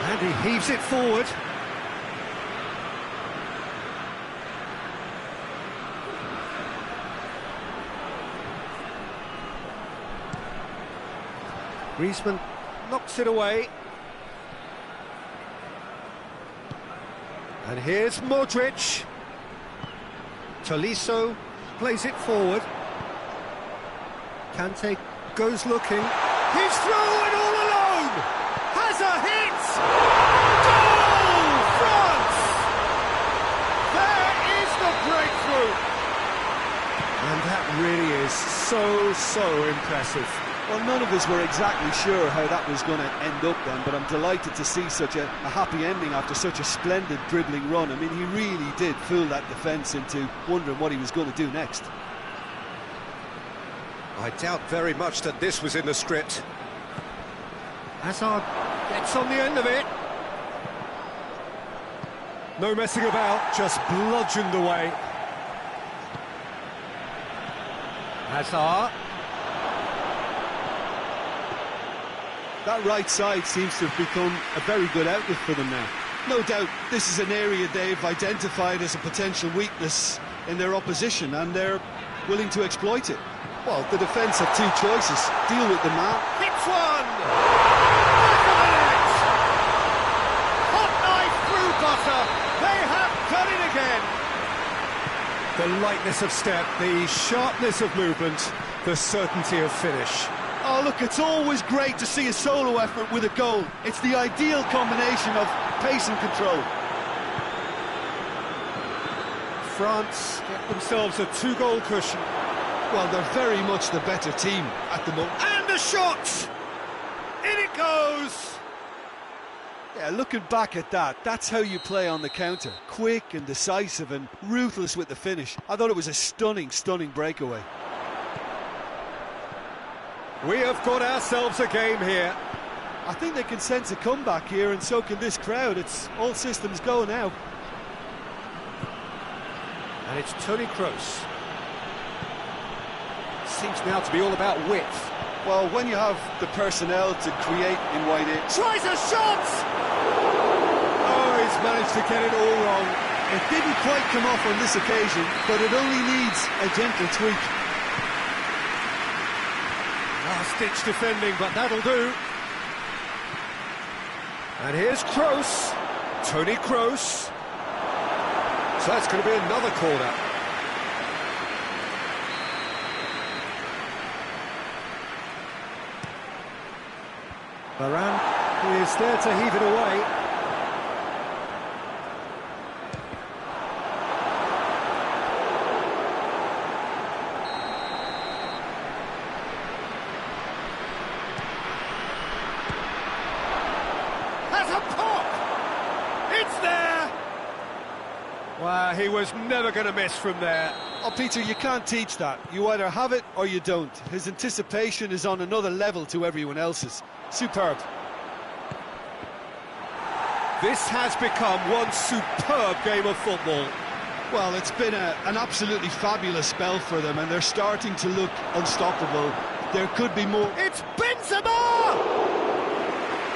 And he heaves it forward. Griezmann knocks it away. And here's Modric. Tolisso plays it forward. Kante goes looking. He's through and all alone! Has a hit! Goal! France! There is the breakthrough! And that really is so impressive. Well, none of us were exactly sure how that was going to end up then, but I'm delighted to see such a happy ending after such a splendid dribbling run. I mean, he really did fool that defence into wondering what he was going to do next. I doubt very much that this was in the script. Hazard gets on the end of it. No messing about, just bludgeoned away. Hazard. That right side seems to have become a very good outlet for them now. No doubt this is an area they've identified as a potential weakness in their opposition, and they're willing to exploit it. Well, the defence have two choices. Deal with the man. Hits one! Back of the net! Hot knife through butter! They have done it again! The lightness of step, the sharpness of movement, the certainty of finish. Oh, look, it's always great to see a solo effort with a goal. It's the ideal combination of pace and control. France get themselves a two-goal cushion. Well, they're very much the better team at the moment. And a shot! In it goes! Yeah, looking back at that, that's how you play on the counter. Quick and decisive and ruthless with the finish. I thought it was a stunning breakaway. We have got ourselves a game here. I think they can sense a comeback here, and so can this crowd. It's all systems go now. And it's Toni Kroos. Seems now to be all about width. Well, when you have the personnel to create in wide area... Tries a shot! Oh, he's managed to get it all wrong. It didn't quite come off on this occasion, but it only needs a gentle tweak. Last-ditch defending, but that'll do. And here's Kroos. Toni Kroos. So that's going to be another corner. Varane is there to heave it away. Has a pop! It's there! Wow, he was never going to miss from there. Oh, Peter, you can't teach that. You either have it or you don't. His anticipation is on another level to everyone else's. Superb. This has become one superb game of football. Well, it's been an absolutely fabulous spell for them, and they're starting to look unstoppable. There could be more. It's Benzema!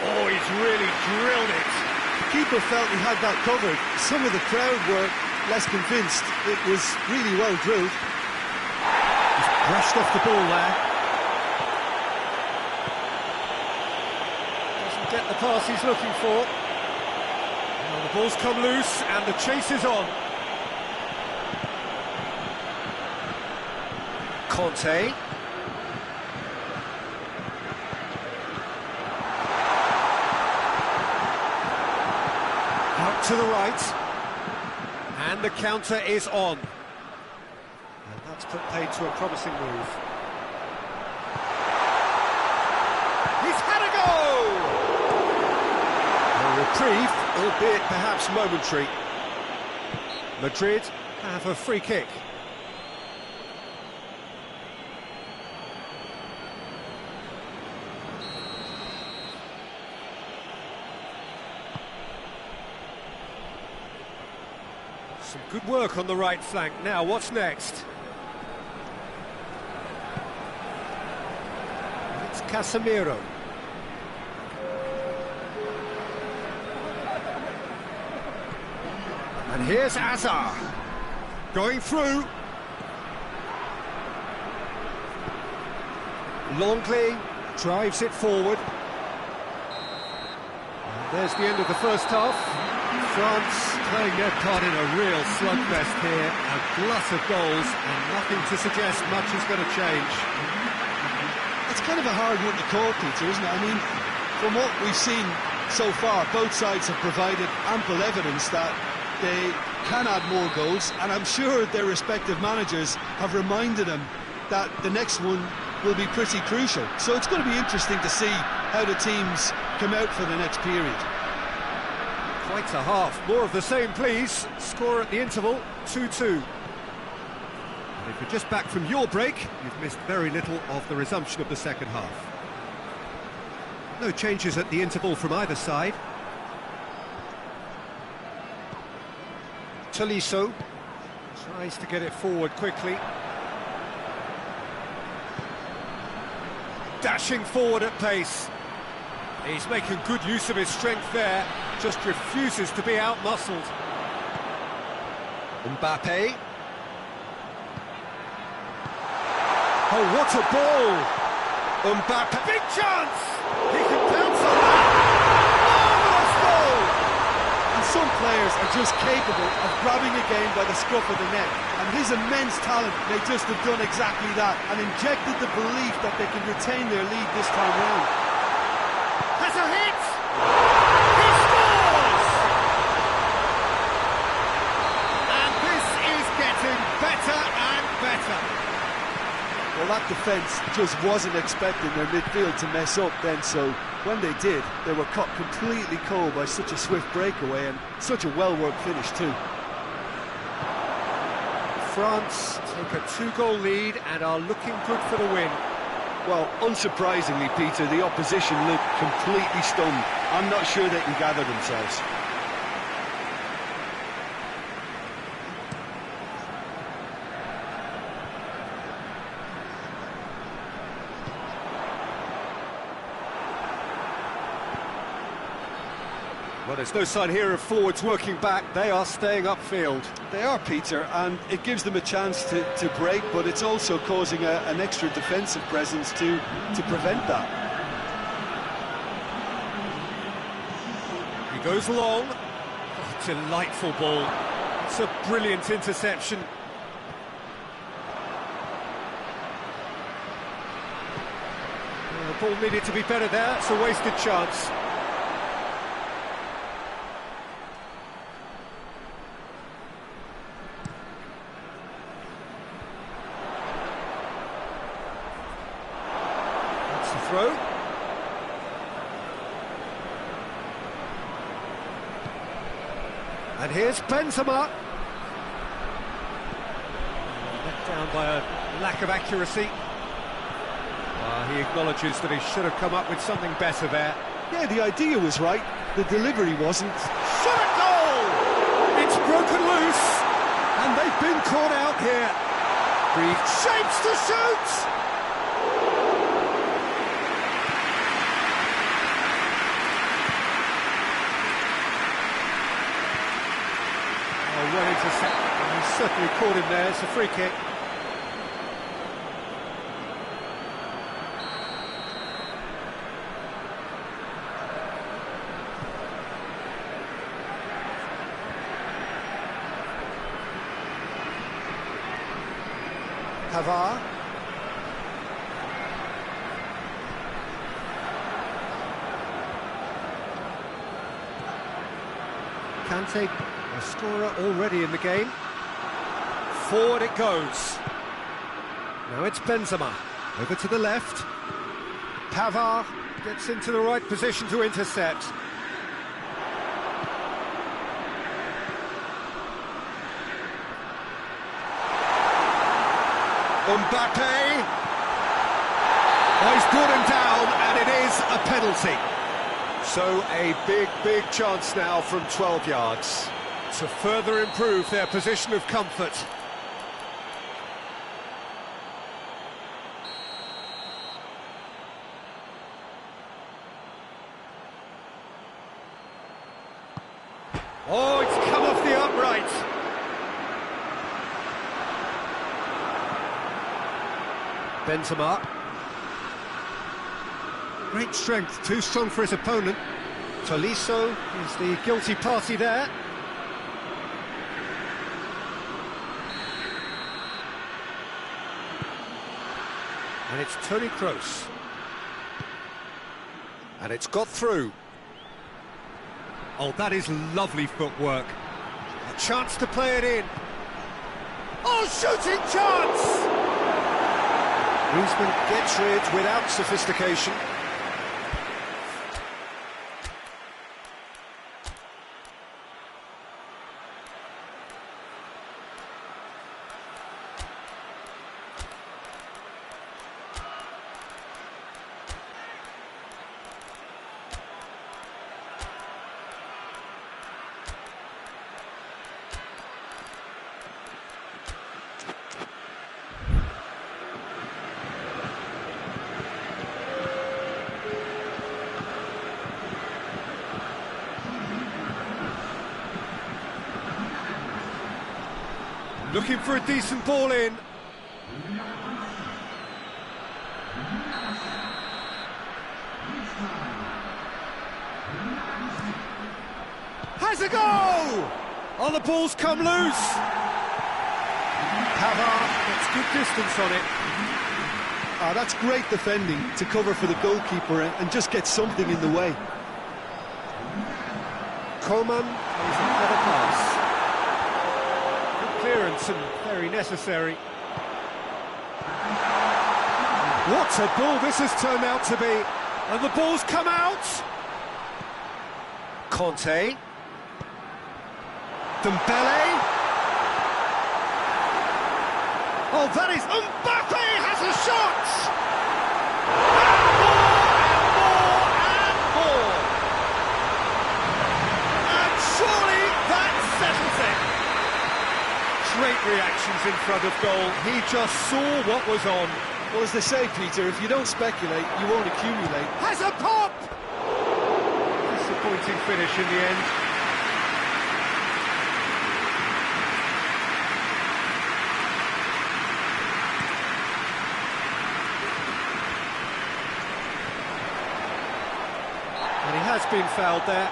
Oh, he's really drilled it. The keeper felt he had that covered. Some of the crowd were less convinced. It was really well drilled. He's brushed off the ball there. Doesn't get the pass he's looking for. ball's come loose and the chase is on. Conte. Out to the right. And the counter is on. And that's put paid to a promising move. He's had a go! A reprieve, albeit perhaps momentary. Madrid have a free kick. Some good work on the right flank. Now, what's next? It's Casemiro. And here's Azar. Going through. Longley drives it forward. And there's the end of the first half. France playing their part in a real slugfest here, a glut of goals, and nothing to suggest much is going to change. It's kind of a hard one to call, Peter, isn't it? I mean, from what we've seen so far, both sides have provided ample evidence that they can add more goals, and I'm sure their respective managers have reminded them that the next one will be pretty crucial. So it's going to be interesting to see how the teams come out for the next period. Quite a half. More of the same, please. Score at the interval, 2-2. And if you're just back from your break, you've missed very little of the resumption of the second half. No changes at the interval from either side. Tolisso tries to get it forward quickly. Dashing forward at pace. He's making good use of his strength there, just refuses to be out-muscled. Mbappe. Oh, what a ball! Mbappe, big chance! He can pounce on that! Marvellous goal! And some players are just capable of grabbing a game by the scruff of the neck, and his immense talent may just have done exactly that, and injected the belief that they can retain their lead this time round. Has a hit! He scores! And this is getting better and better. Well, that defence just wasn't expecting their midfield to mess up then, so when they did, they were caught completely cold by such a swift breakaway and such a well-worked finish too. France take a 2-goal lead and are looking good for the win. Well, unsurprisingly, Peter, the opposition look completely stunned. I'm not sure they can gather themselves. Well, there's no sign here of forwards working back. They are staying upfield. They are, Peter, and it gives them a chance to break, but it's also causing an extra defensive presence to prevent that. He goes long. Oh, delightful ball. It's a brilliant interception. The ball needed to be better there. It's a wasted chance. Throw. And here's Benzema. Let down by a lack of accuracy. He acknowledges that he should have come up with something better there. Yeah, the idea was right, the delivery wasn't. Shot at goal! It's broken loose, and they've been caught out here. Three shapes to shoot! Well intercepted. He's certainly caught him there. It's a free kick. Pavard. Kante, a scorer already in the game. Forward it goes. Now it's Benzema. Over to the left. Pavard gets into the right position to intercept. Mbappe. Oh, he's brought him down, and it is a penalty. So a big chance now from 12 yards to further improve their position of comfort. Oh, it's come off the upright. Benzema. Great strength, too strong for his opponent. Tolisso is the guilty party there. And it's Toni Kroos. And it's got through. Oh, that is lovely footwork. A chance to play it in. Oh, shooting chance! Griezmann gets rid without sophistication. Looking for a decent ball in. Has a go! Oh, the ball's come loose. Pavard gets good distance on it. Ah, that's great defending to cover for the goalkeeper and just get something in the way. Coman plays a clever pass. Clearance and very necessary. What a ball this has turned out to be. And the ball's come out. Conte. Dembele. Oh, that is... Mbappe has a shot! And more, and more. And surely that settles it. Great reactions in front of goal. He just saw what was on. Well, as they say, Peter, if you don't speculate, you won't accumulate. Has a pop! Disappointing finish in the end. And he has been fouled there.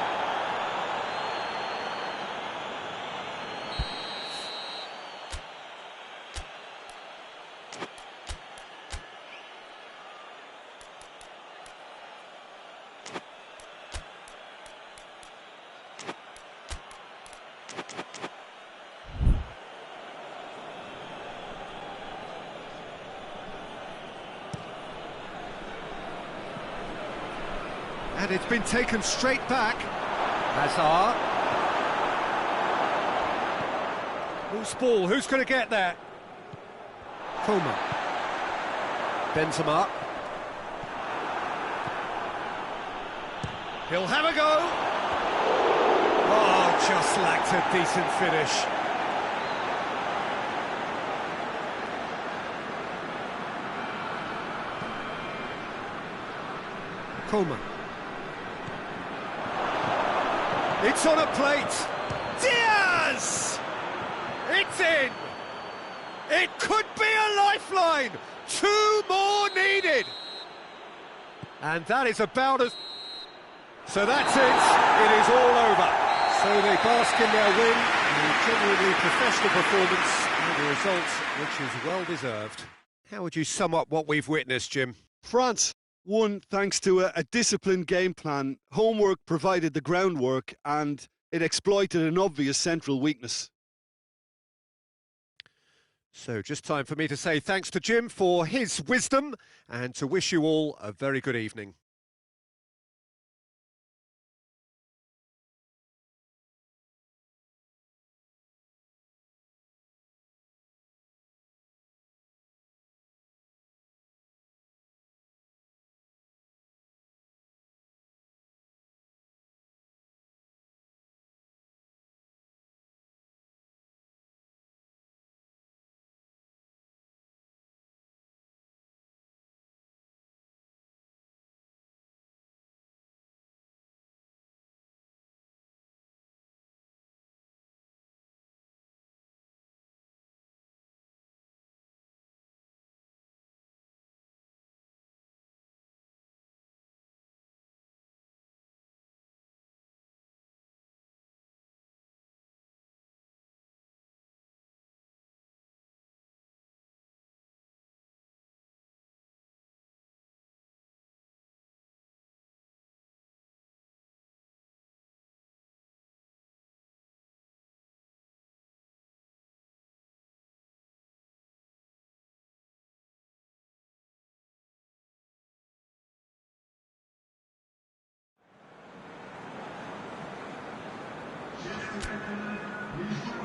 And it's been taken straight back. Hazard. Loose ball, who's going to get there? Coman. Benzema. He'll have a go. Oh, just lacked a decent finish. Coman. It's on a plate. Diaz! It's in! It could be a lifeline! 2 more needed! And that is about as... So that's it. It is all over. So they bask in their win, a genuinely professional performance, and The result, which is well deserved. How would you sum up what we've witnessed, Jim? France won thanks to a disciplined game plan. Homework provided the groundwork and it exploited an obvious central weakness. So just time for me to say thanks to Jim for his wisdom and to wish you all a very good evening. Please